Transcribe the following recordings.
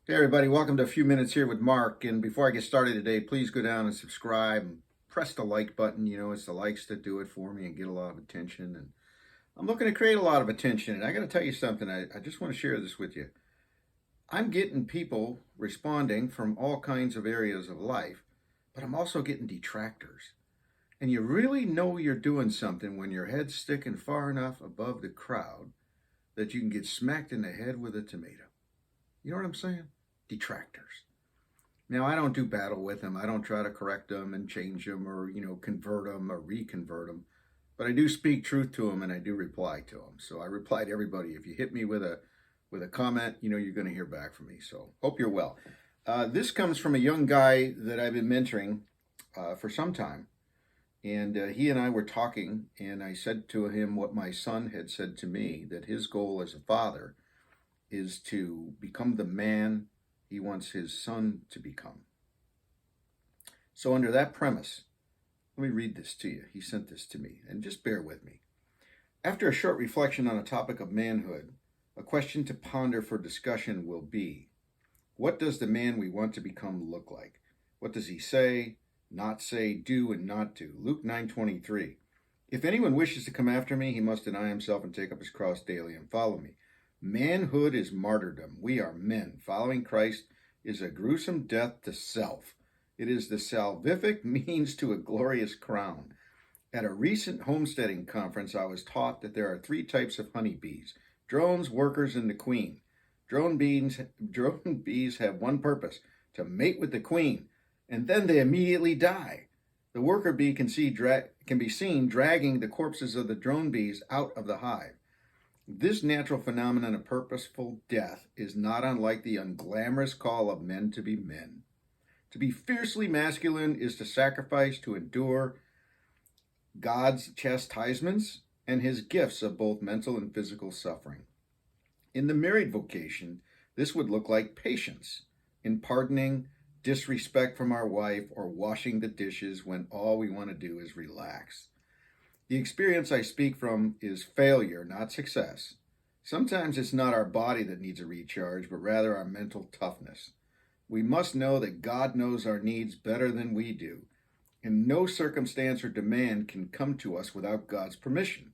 Hey everybody, welcome to A Few Minutes here with Mark. And before I get started today, please go down and subscribe and press the like button. You know, it's the likes that do it for me and get a lot of attention. And I'm looking to create a lot of attention. And I got to tell you something, I just want to share this with you. I'm getting people responding from all kinds of areas of life, but I'm also getting detractors. And you really know you're doing something when your head's sticking far enough above the crowd that you can get smacked in the head with a tomato. You know what I'm saying? Detractors. Now, I don't do battle with them. I don't try to correct them and change them or, convert them or reconvert them. But I do speak truth to them and I do reply to them. So I reply to everybody. If you hit me with a comment, you're going to hear back from me. So hope you're well. This comes from a young guy that I've been mentoring for some time. And he and I were talking, and I said to him what my son had said to me, that his goal as a father is to become the man he wants his son to become. So, under that premise, let me read this to you. He sent this to me, and just bear with me. After a short reflection on a topic of manhood, a question to ponder for discussion will be, what does the man we want to become look like? What does he say, not say, do, and not do? Luke 9:23. If anyone wishes to come after me, he must deny himself and take up his cross daily and follow me. Manhood is martyrdom. We are men. Following Christ is a gruesome death to self. It is the salvific means to a glorious crown. At a recent homesteading conference, I was taught that there are three types of honeybees: drones, workers, and the queen. Drone bees have one purpose: to mate with the queen, and then they immediately die. The worker bee can be seen dragging the corpses of the drone bees out of the hive. This natural phenomenon of purposeful death is not unlike the unglamorous call of men to be men. To be fiercely masculine is to sacrifice, to endure God's chastisements and his gifts of both mental and physical suffering. In the married vocation, this would look like patience in pardoning disrespect from our wife or washing the dishes when all we want to do is relax. The experience I speak from is failure, not success. Sometimes it's not our body that needs a recharge, but rather our mental toughness. We must know that God knows our needs better than we do, and no circumstance or demand can come to us without God's permission.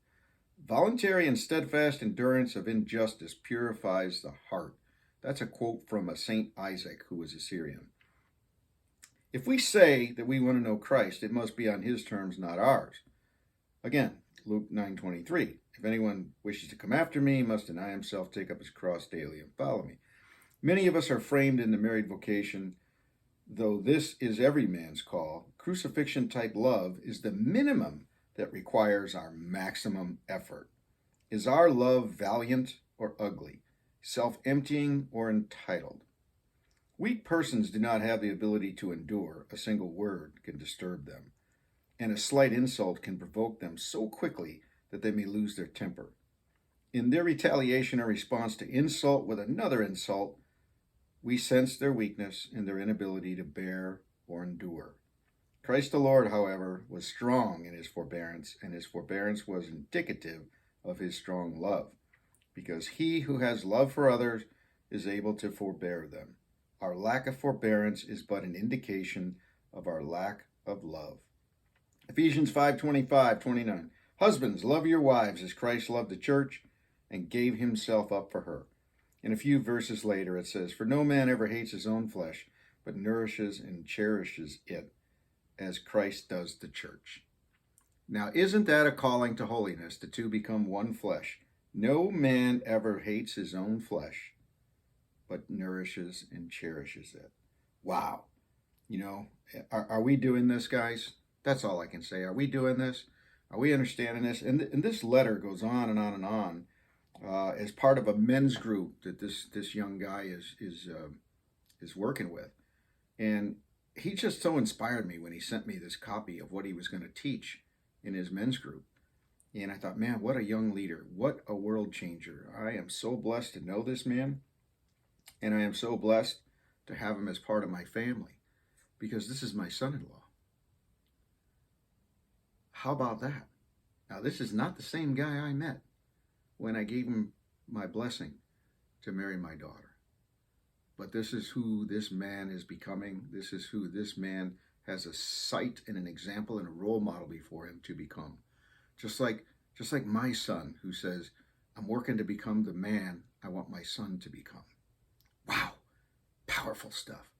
Voluntary and steadfast endurance of injustice purifies the heart. That's a quote from a Saint Isaac, who was a Syrian. If we say that we want to know Christ, it must be on his terms, not ours. Again, Luke 9:23. If anyone wishes to come after me, he must deny himself, take up his cross daily, and follow me. Many of us are framed in the married vocation, though this is every man's call. Crucifixion-type love is the minimum that requires our maximum effort. Is our love valiant or ugly, self-emptying or entitled? Weak persons do not have the ability to endure. A single word can disturb them, and a slight insult can provoke them so quickly that they may lose their temper. In their retaliation or response to insult with another insult, we sense their weakness and their inability to bear or endure. Christ the Lord, however, was strong in his forbearance, and his forbearance was indicative of his strong love, because he who has love for others is able to forbear them. Our lack of forbearance is but an indication of our lack of love. Ephesians 5:25-29. Husbands, love your wives as Christ loved the church and gave himself up for her. And a few verses later it says, for no man ever hates his own flesh, but nourishes and cherishes it as Christ does the church. Now, isn't that a calling to holiness, the two become one flesh? No man ever hates his own flesh, but nourishes and cherishes it. Wow. Are we doing this, guys? That's all I can say. Are we doing this? Are we understanding this? And this letter goes on and on and on as part of a men's group that this young guy is working with. And he just so inspired me when he sent me this copy of what he was going to teach in his men's group. And I thought, man, what a young leader. What a world changer. I am so blessed to know this man. And I am so blessed to have him as part of my family, because this is my son-in-law. How about that? Now, this is not the same guy I met when I gave him my blessing to marry my daughter. but this is who this man is becoming. This is who this man has a sight and an example and a role model before him to become. Just like my son, who says, I'm working to become the man I want my son to become. Wow, powerful stuff.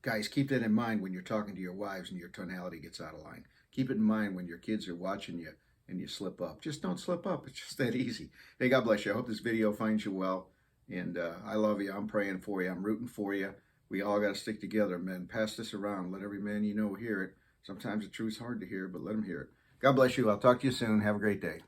Guys, keep that in mind when you're talking to your wives and your tonality gets out of line. Keep it in mind when your kids are watching you and you slip up. Just don't slip up. It's just that easy. Hey, God bless you. I hope this video finds you well. And I love you. I'm praying for you. I'm rooting for you. We all got to stick together, men. Pass this around. Let every man you know hear it. Sometimes the truth's hard to hear, but let them hear it. God bless you. I'll talk to you soon. Have a great day.